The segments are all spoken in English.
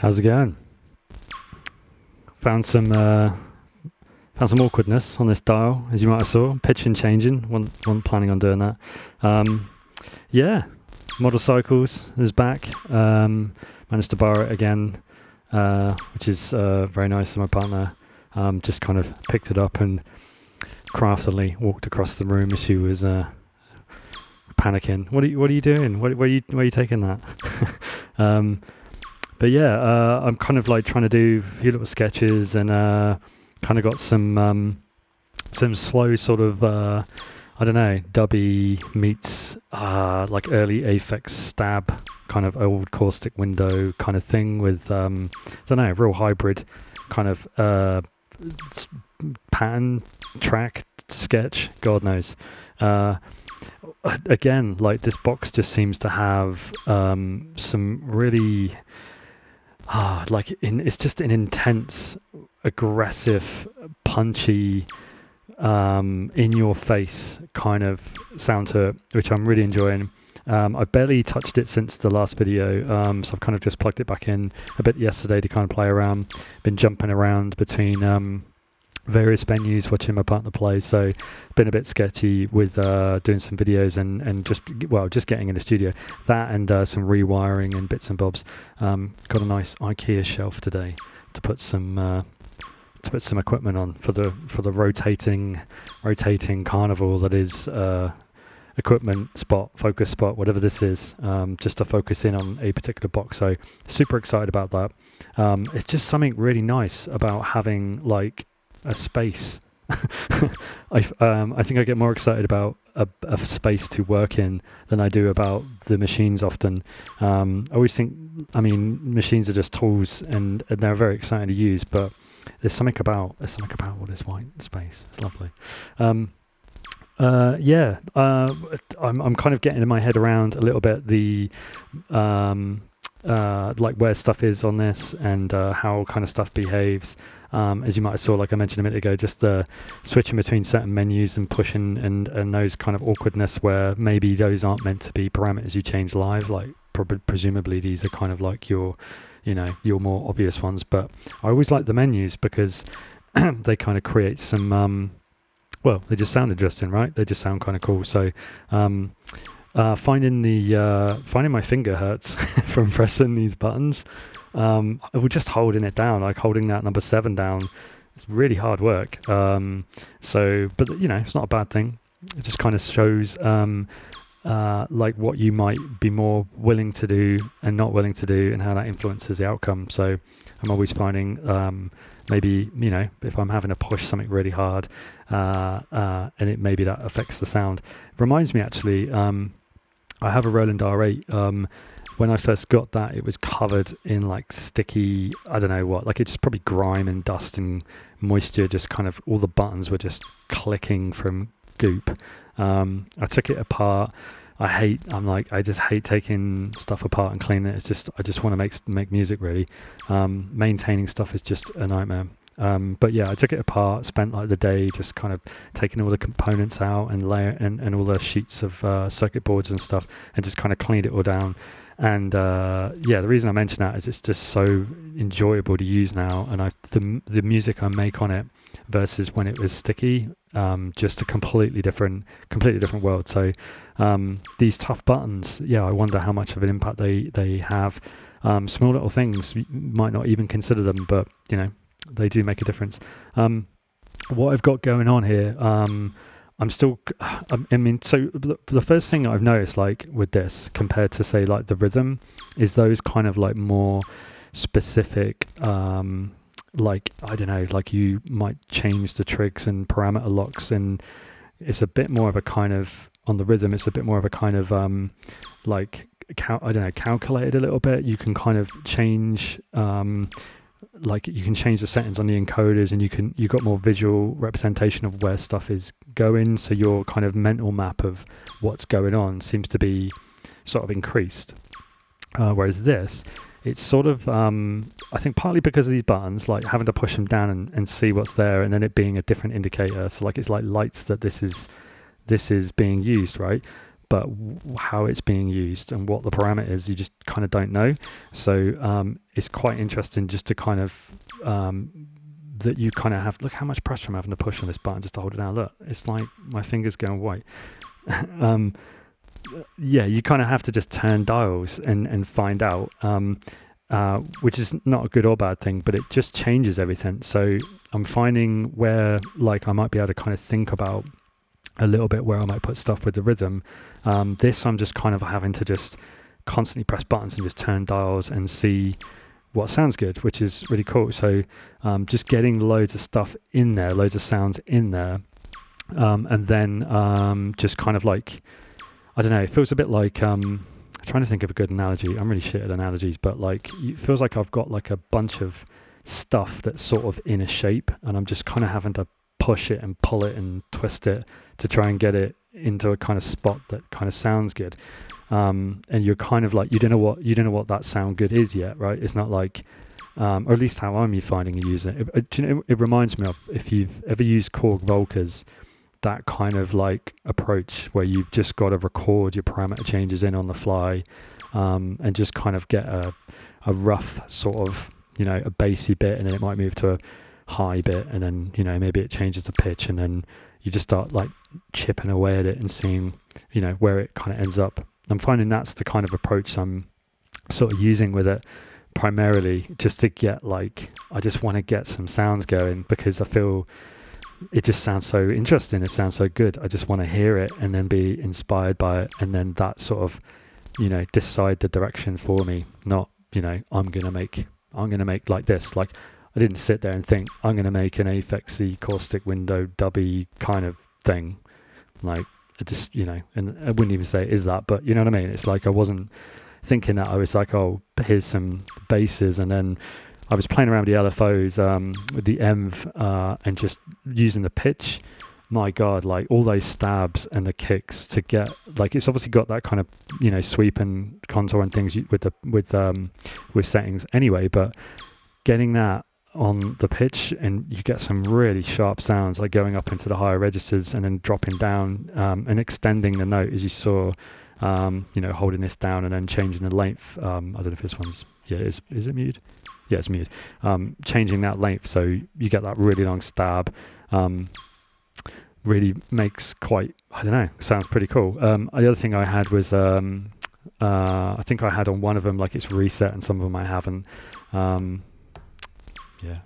How's it going? Found some awkwardness on this dial, as you might have saw. Pitching changing. Wasn't planning on doing that. Yeah, Model Cycles is back. Managed to borrow it again, which is very nice of my partner. Just kind of picked it up and craftily walked across the room as she was panicking. What are you doing? Where are you taking that? But yeah, I'm kind of like trying to do a few little sketches and kind of got some slow sort of I don't know, dubby meets like early AFX stab kind of old caustic window kind of thing with I don't know, real hybrid kind of pattern track sketch. God knows. Again, like this box just seems to have some really it's just an intense, aggressive, punchy, in your face kind of sound to it, which I'm really enjoying. I've barely touched it since the last video, so I've kind of just plugged it back in a bit yesterday to kind of play around. Been jumping around between various venues watching my partner play, so been a bit sketchy with doing some videos and just getting in the studio, that and some rewiring and bits and bobs. Got a nice IKEA shelf today to put some equipment on for the rotating carnival that is equipment spot, focus spot, whatever this is, just to focus in on a particular box. So super excited about that. It's just something really nice about having like a space. I think I get more excited about a space to work in than I do about the machines often. I always think, machines are just tools and they're very exciting to use, but there's something about all this white space. It's lovely. I'm kind of getting in my head around a little bit the like where stuff is on this and how kind of stuff behaves. As you might have saw, like I mentioned a minute ago, just the switching between certain menus and pushing and those kind of awkwardness where maybe those aren't meant to be parameters you change live. Like presumably these are kind of like your more obvious ones. But I always like the menus because they kind of create some, they just sound interesting, right? They just sound kind of cool. So finding my finger hurts from pressing these buttons. We're just holding it down, like holding that number 7 down. It's really hard work. But it's not a bad thing. It just kind of shows like what you might be more willing to do and not willing to do and how that influences the outcome. So I'm always finding maybe, if I'm having to push something really hard and it maybe that affects the sound. It reminds me actually, I have a Roland R8. When I first got that, it was covered in like sticky, I don't know what, like it's just probably grime and dust and moisture, just kind of all the buttons were just clicking from goop. I took it apart. I just hate taking stuff apart and cleaning it. It's just, I just want to make music really. Maintaining stuff is just a nightmare. But yeah, I took it apart, spent like the day just kind of taking all the components out and and all the sheets of circuit boards and stuff and just kind of cleaned it all down. And the reason I mention that is it's just so enjoyable to use now, and the music I make on it versus when it was sticky, just a completely different world. So these tough buttons, I wonder how much of an impact they have. Small little things, you might not even consider them, but they do make a difference. What I've got going on here, so the first thing I've noticed, like with this compared to say like the rhythm, is those kind of like more specific, like I don't know, like you might change the trigs and parameter locks, and it's a bit more of a kind of on the rhythm. It's a bit more of a kind of calculated a little bit. You can kind of change. Like you can change the settings on the encoders, and you've got more visual representation of where stuff is going. So your kind of mental map of what's going on seems to be sort of increased. Whereas this, it's sort of, I think partly because of these buttons, like having to push them down and see what's there, and then it being a different indicator. So like it's like lights that this is being used, right? but how it's being used and what the parameters, you just kind of don't know. So it's quite interesting just to kind of that you kind of have, look how much pressure I'm having to push on this button just to hold it down. Look, it's like my fingers going white. Yeah, you kind of have to just turn dials and find out, which is not a good or bad thing, but it just changes everything. So I'm finding where like I might be able to kind of think about a little bit where I might put stuff with the rhythm. This I'm just kind of having to just constantly press buttons and just turn dials and see what sounds good, which is really cool. So just getting loads of stuff in there, loads of sounds in there, and then just kind of like, I don't know, it feels a bit like I'm trying to think of a good analogy. I'm really shit at analogies, but like it feels like I've got like a bunch of stuff that's sort of in a shape, and I'm just kind of having to push it and pull it and twist it to try and get it into a kind of spot that kind of sounds good. And you're kind of like, you don't know what that sound good is yet, right? It's not like, or at least how I'm finding you use it. It reminds me of, if you've ever used Korg Volkers, that kind of like approach where you've just got to record your parameter changes in on the fly, and just kind of get a rough sort of, a bassy bit, and then it might move to a high bit, and then, maybe it changes the pitch, and then you just start like chipping away at it and seeing, where it kind of ends up. I'm finding that's the kind of approach I'm sort of using with it, primarily just to get like, I just want to get some sounds going because I feel it just sounds so interesting. It sounds so good. I just want to hear it and then be inspired by it. And then that sort of, decide the direction for me. Not, I'm going to make like this. Like I didn't sit there and think I'm going to make an AFX caustic window dubby kind of thing. Like I just, and I wouldn't even say it is that, but you know what I mean? It's like I wasn't thinking that. I was like, oh, here's some basses, and then I was playing around with the LFOs, with the EMV, and just using the pitch. My God, like all those stabs and the kicks to get, like, it's obviously got that kind of, sweep and contour and things with settings anyway, but getting that on the pitch, and you get some really sharp sounds, like going up into the higher registers and then dropping down, and extending the note as you saw, holding this down and then changing the length. I don't know if this one's, is it muted? Yeah, it's muted. Changing that length so you get that really long stab, really makes quite, I don't know, sounds pretty cool. The other thing I had was, I think I had on one of them, like it's reset, and some of them I haven't.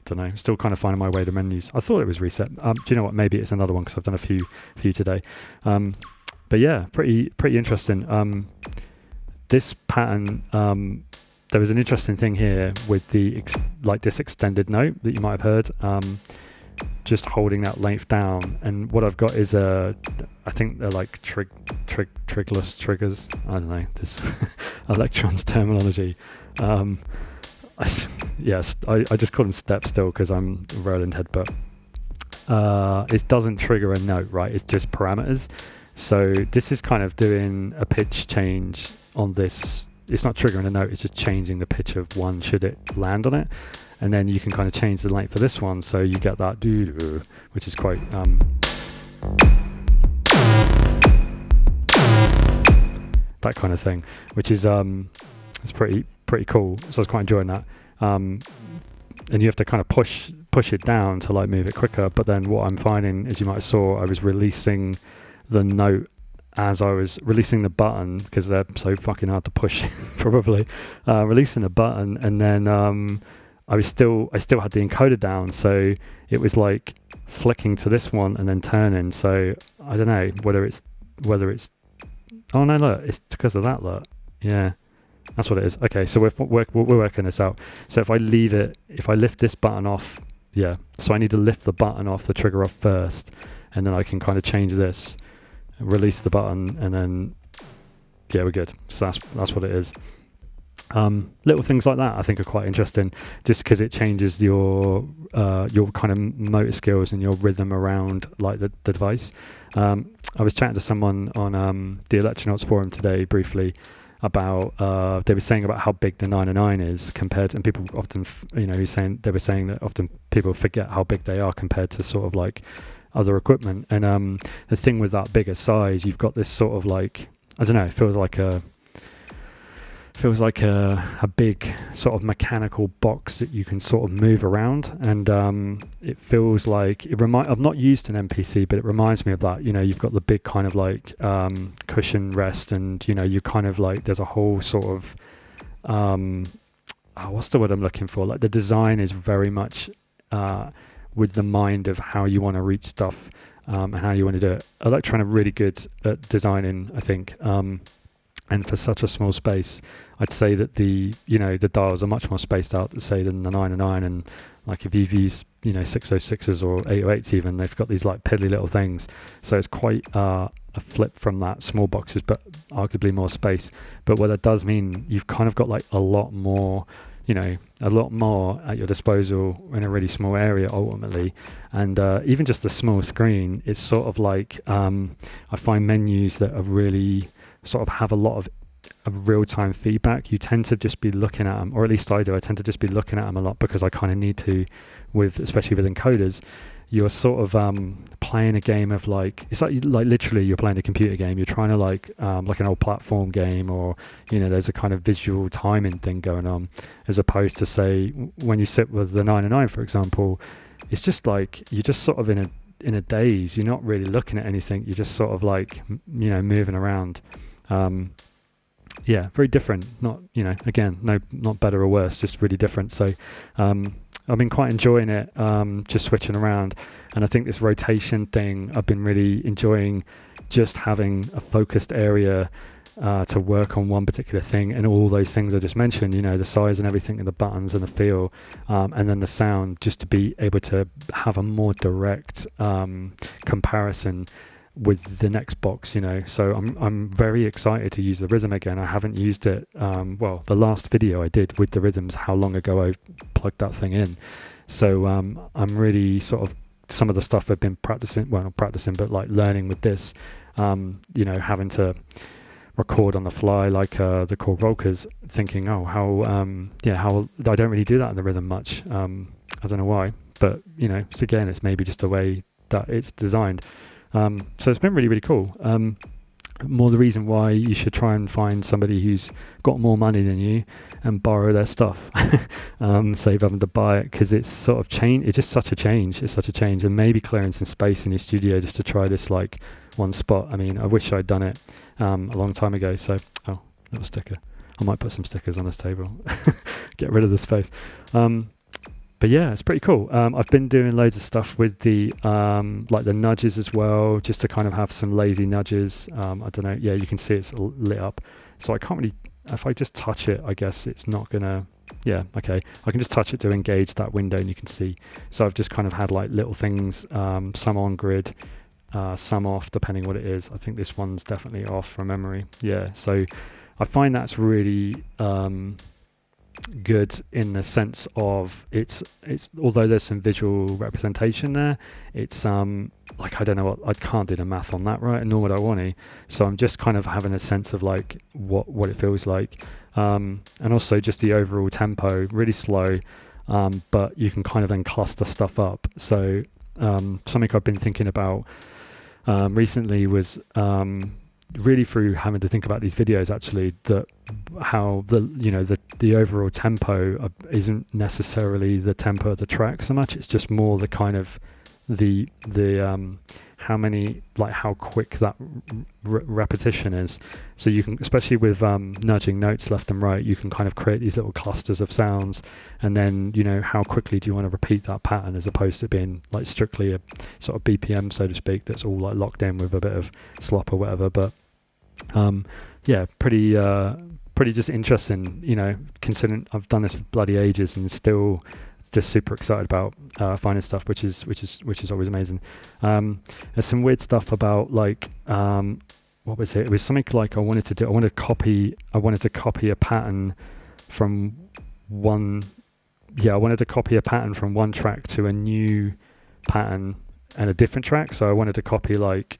Don't know. Still kind of finding my way to menus. I thought it was reset. Do you know what? Maybe it's another one because I've done a few today. But yeah, pretty interesting. This pattern, there was an interesting thing here with the this extended note that you might have heard. Just holding that length down, and what I've got is I think they're like trigless triggers. I don't know this Elektron's terminology. I just call them steps still because I'm a Roland head, but it doesn't trigger a note, right? It's just parameters. So this is kind of doing a pitch change on this. It's not triggering a note, it's just changing the pitch of one should it land on it. And then you can kind of change the length for this one, so you get that doo-doo, which is quite that kind of thing, which is it's pretty cool. So I was quite enjoying that. And you have to kind of push it down to like move it quicker. But then what I'm finding, as you might have saw, I was releasing the note as I was releasing the button, because they're so fucking hard to push probably, releasing the button, and then I still had the encoder down, so it was like flicking to this one and then turning. So I don't know whether it's oh no, look, it's because of that, look. Yeah, that's what it is. Okay, so we're working this out. So if I lift this button off, so I need to lift the button off, the trigger off first, and then I can kind of change this, release the button, and then we're good. So that's what it is. Little things like that I think are quite interesting, just because it changes your kind of motor skills and your rhythm around like the device. I was chatting to someone on the Elektronauts forum today briefly about they were saying about how big the 909 is compared to, and people often they were saying that often people forget how big they are compared to sort of like other equipment. And the thing with that bigger size, you've got this sort of like I don't know, it feels like a big sort of mechanical box that you can sort of move around, and it feels like I've not used an MPC, but it reminds me of that. You've got the big kind of like cushion rest, and you kind of like there's a whole sort of what's the word I'm looking for? Like the design is very much with the mind of how you want to reach stuff and how you want to do it. Elektron are really good at designing, I think. And for such a small space, I'd say that the dials are much more spaced out, say, than the 909. And like if you've used 606s or 808s even, they've got these like piddly little things. So it's quite a flip from that, small boxes, but arguably more space. But what that does mean, you've kind of got like a lot more at your disposal in a really small area ultimately. And even just a small screen, it's sort of like I find menus that are really sort of have a lot of real-time feedback. You tend to just be looking at them, or at least I do. I tend to just be looking at them a lot because I kind of need to, especially with encoders. You're sort of playing a game of like, it's like literally you're playing a computer game. You're trying to like an old platform game, or there's a kind of visual timing thing going on, as opposed to say when you sit with the 909, for example, it's just like you're just sort of in a daze. You're not really looking at anything. You're just sort of like moving around. Very different. Not again, not better or worse, just really different. So I've been quite enjoying it, just switching around. And I think this rotation thing, I've been really enjoying just having a focused area to work on one particular thing, and all those things I just mentioned, the size and everything, and the buttons and the feel, and then the sound, just to be able to have a more direct comparison with the next box. So I'm very excited to use the rhythm again. I haven't used it the last video I did with the rhythms, how long ago I plugged that thing in. So I'm really sort of, some of the stuff I've been practicing, well, not practicing, but like learning with this, having to record on the fly, like the Korg Volkers, thinking, how I don't really do that in the rhythm much. I don't know why, but again, it's maybe just the way that it's designed. So it's been really, really cool. More the reason why you should try and find somebody who's got more money than you and borrow their stuff, save having to buy it, because it's sort of change. It's just such a change. It's such a change, and maybe clearing some space in your studio just to try this like one spot. I mean, I wish I'd done it a long time ago. So, little sticker. I might put some stickers on this table. Get rid of the space. But yeah, it's pretty cool. I've been doing loads of stuff with the like the nudges as well, just to kind of have some lazy nudges. I don't know. Yeah, you can see it's lit up. So I can't really, if I just touch it, I guess it's not gonna, yeah, okay. I can just touch it to engage that window and you can see. So I've just kind of had like little things, some on grid, some off, depending what it is. I think this one's definitely off from memory. Yeah, so I find that's really good in the sense of it's although there's some visual representation there, it's like I don't know what, I can't do the math on that, right, nor would I want to. So I'm just kind of having a sense of like what it feels like, and also just the overall tempo, really slow, but you can kind of then cluster stuff up. So something I've been thinking about recently was really through having to think about these videos, actually, that how the overall tempo isn't necessarily the tempo of the track so much. It's just more the kind of the how many, like how quick that repetition is. So you can, especially with nudging notes left and right, you can kind of create these little clusters of sounds, and then how quickly do you want to repeat that pattern, as opposed to being like strictly a sort of BPM, so to speak, that's all like locked in with a bit of slop or whatever. But pretty just interesting, considering I've done this for bloody ages and still just super excited about finding stuff, which is always amazing. There's some weird stuff about like what was it? It was something like I wanted to copy a pattern from one. Yeah, I wanted to copy a pattern from one track to a new pattern and a different track. So I wanted to copy like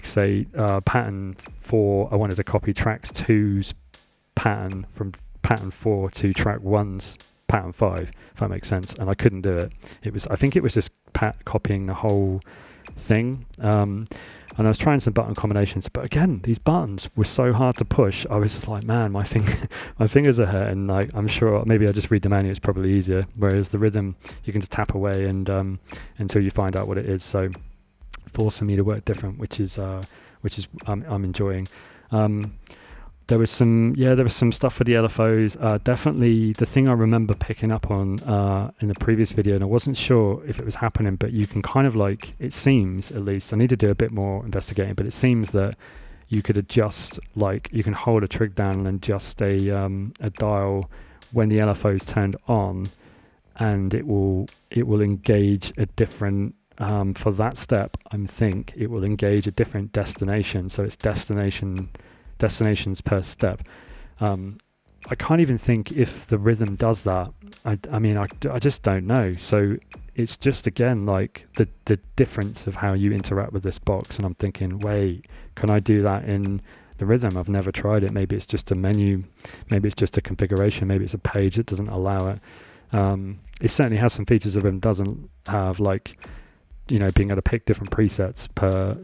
say pattern 4. I wanted to copy tracks 2's pattern from pattern 4 to track 1's pattern 5, if that makes sense, and I couldn't do it. I think it was just copying the whole thing, and I was trying some button combinations, but again, these buttons were so hard to push. I was just like, man, my fingers are hurting. Like, I'm sure maybe I just read the manual, it's probably easier. Whereas the rhythm, you can just tap away and until you find out what it is. So forcing me to work different, which is I'm enjoying. There was some stuff for the LFOs. Definitely the thing I remember picking up on in the previous video, and I wasn't sure if it was happening, but you can kind of like, it seems, at least, I need to do a bit more investigating, but it seems that you could adjust, like you can hold a trig down and adjust a dial when the LFO is turned on, and it will engage a different, for that step, I think it will engage a different destination. So it's destinations per step. I can't even think if the rhythm does that. I just don't know. So it's just, again, like the difference of how you interact with this box, and I'm thinking, wait, can I do that in the rhythm? I've never tried it. Maybe it's just a menu, maybe it's just a configuration, maybe it's a page that doesn't allow it. It certainly has some features the rhythm doesn't have, like, you know, being able to pick different presets per,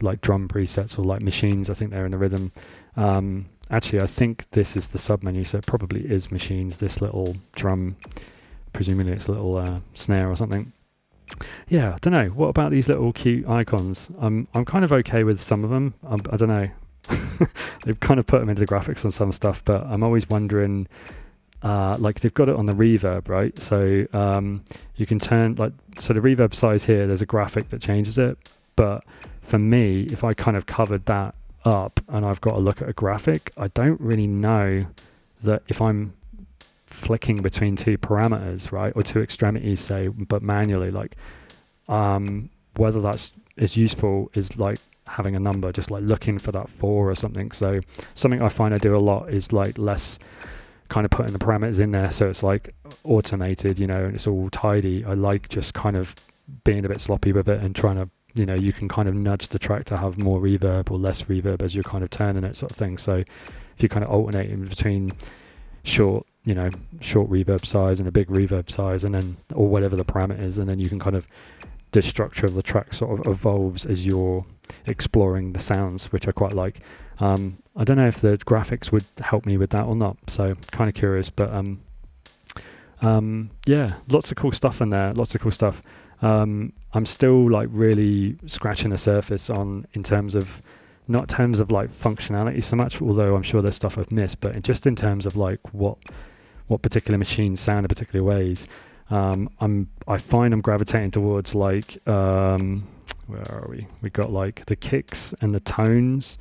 like drum presets, or like machines, I think they're in the rhythm. Actually, I think this is the submenu, so it probably is machines, this little drum, presumably it's a little snare or something. Yeah, I don't know. What about these little cute icons? I'm kind of okay with some of them. I don't know. They've kind of put them into the graphics on some stuff, but I'm always wondering, like they've got it on the reverb, right? So you can turn, like, so the reverb size here, there's a graphic that changes it. But for me, if I kind of covered that up and I've got to look at a graphic, I don't really know that if I'm flicking between two parameters, right, or two extremities, say, but manually, like whether that's as useful as like having a number, just like looking for that 4 or something. So something I find I do a lot is like less kind of putting the parameters in there, so it's like automated, you know, and it's all tidy. I like just kind of being a bit sloppy with it and trying to, you know, you can kind of nudge the track to have more reverb or less reverb as you're kind of turning it, sort of thing. So if you kind of alternate in between short reverb size and a big reverb size, and then, or whatever the parameters, and then you can kind of, the structure of the track sort of evolves as you're exploring the sounds, which I quite like. I don't know if the graphics would help me with that or not, so kind of curious, but yeah, lots of cool stuff in there, lots of cool stuff. I'm still like really scratching the surface on, in terms of, not terms of like functionality so much, although I'm sure there's stuff I've missed, but just in terms of like what particular machines sound in particular ways. I find I'm gravitating towards like, where are we? We got like the kicks and the tones,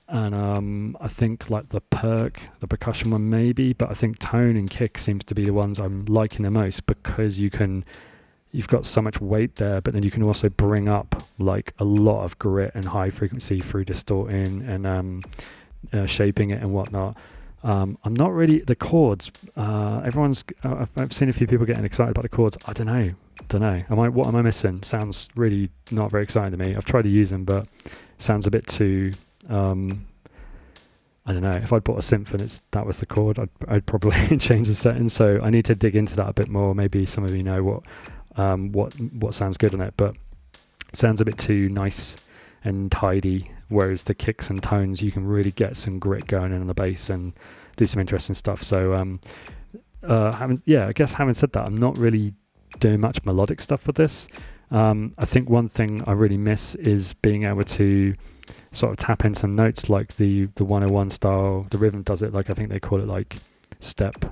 and I think like the percussion one maybe, but I think tone and kick seems to be the ones I'm liking the most, because you've got so much weight there, but then you can also bring up like a lot of grit and high frequency through distorting and shaping it and whatnot. I'm not really, the chords, I've seen a few people getting excited about the chords. I don't know. What am I missing? Sounds really not very exciting to me. I've tried to use them, but sounds a bit too, I don't know. If I'd bought a synth and that was the chord, I'd probably change the settings. So I need to dig into that a bit more. Maybe some of you know what sounds good on it, but it sounds a bit too nice and tidy, whereas the kicks and tones, you can really get some grit going in on the bass and do some interesting stuff. So having said that, I'm not really doing much melodic stuff with this. I think one thing I really miss is being able to sort of tap in some notes, like the 101 style. The rhythm does it, like, I think they call it like step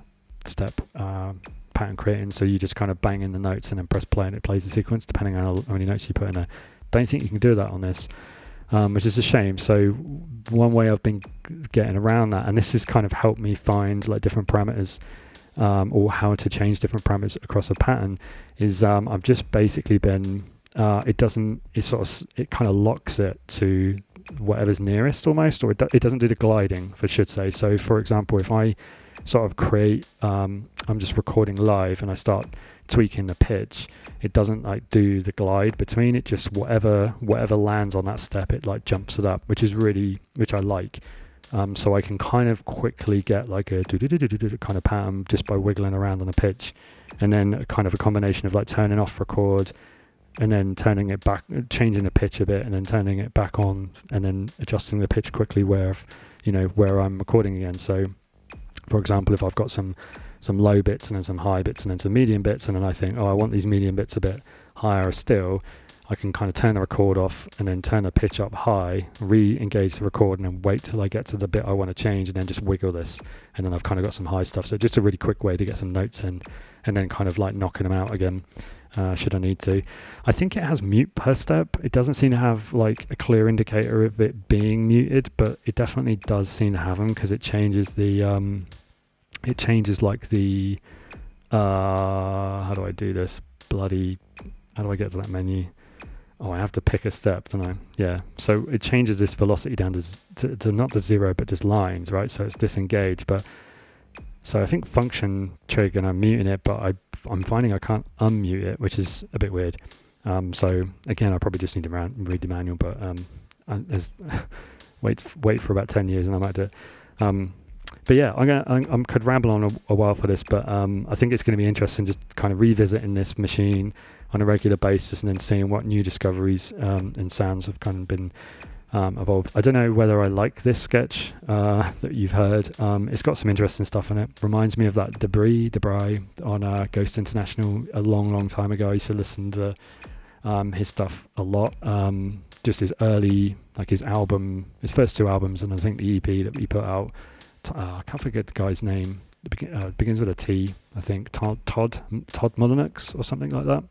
pattern creating, so you just kind of bang in the notes and then press play and it plays the sequence depending on how many notes you put in there. Don't think you can do that on this, which is a shame. So one way I've been getting around that, and this has kind of helped me find like different parameters, or how to change different parameters across a pattern, is I've just basically been it kind of locks it to whatever's nearest almost, or it doesn't do the gliding, I should say. So for example, if I sort of create, I'm just recording live and I start tweaking the pitch, it doesn't like do the glide between it, just whatever lands on that step, it like jumps it up, which I like. So I can kind of quickly get like a kind of pattern just by wiggling around on the pitch, and then kind of a combination of like turning off record, and then turning it back, changing the pitch a bit, and then turning it back on, and then adjusting the pitch quickly where I'm recording again. So for example, if I've got some low bits and then some high bits and then some medium bits, and then I think, oh, I want these medium bits a bit higher still, I can kind of turn the record off and then turn the pitch up high, re-engage the record, and then wait till I get to the bit I want to change, and then just wiggle this, and then I've kind of got some high stuff. So just a really quick way to get some notes in, and then kind of like knocking them out again should I need to. I think it has mute per step. It doesn't seem to have like a clear indicator of it being muted, but it definitely does seem to have them, because it changes the how do I do this? How do I get to that menu? Oh, I have to pick a step, don't I? Yeah. So it changes this velocity down to not to 0, but just lines, right? So it's disengaged. But so I think function trigger, and I'm muting it, but I'm finding I can't unmute it, which is a bit weird. So again, I probably just need to read the manual, but wait for about 10 years and I might do it. But yeah, I could ramble on a while for this, but I think it's going to be interesting just kind of revisiting this machine on a regular basis, and then seeing what new discoveries and sounds have kind of been evolved. I don't know whether I like this sketch that you've heard. It's got some interesting stuff in it. Reminds me of that Debris on Ghost International a long time ago. I used to listen to his stuff a lot. Just his early, like his first 2 albums, and I think the EP that he put out. I can't forget the guy's name. It begins with a T, I think. Todd Mullenix or something like that.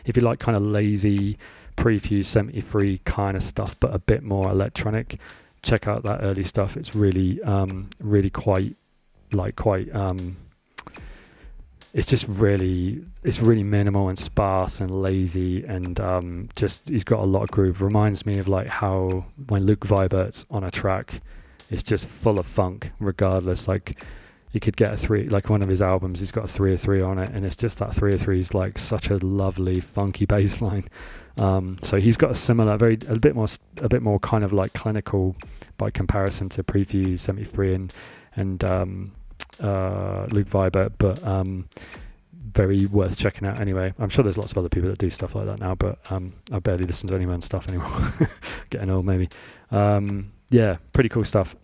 If you like kind of lazy pre-fused 73 kind of stuff, but a bit more electronic, check out that early stuff. It's really quite it's really minimal and sparse and lazy, and just he's got a lot of groove. Reminds me of like how when Luke Vibert's on a track, it's just full of funk regardless. Like you could get a 3, like one of his albums, he's got a 303 on it, and it's just that 303 is like such a lovely funky bass line. So he's got a similar, a bit more kind of like clinical by comparison to Prefuse 73 and Luke Vibert, but very worth checking out anyway. I'm sure there's lots of other people that do stuff like that now, but I barely listen to anyone's stuff anymore. Getting old maybe. Yeah, pretty cool stuff.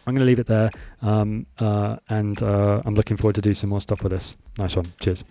I'm going to leave it there, and I'm looking forward to do some more stuff with this. Nice one. Cheers.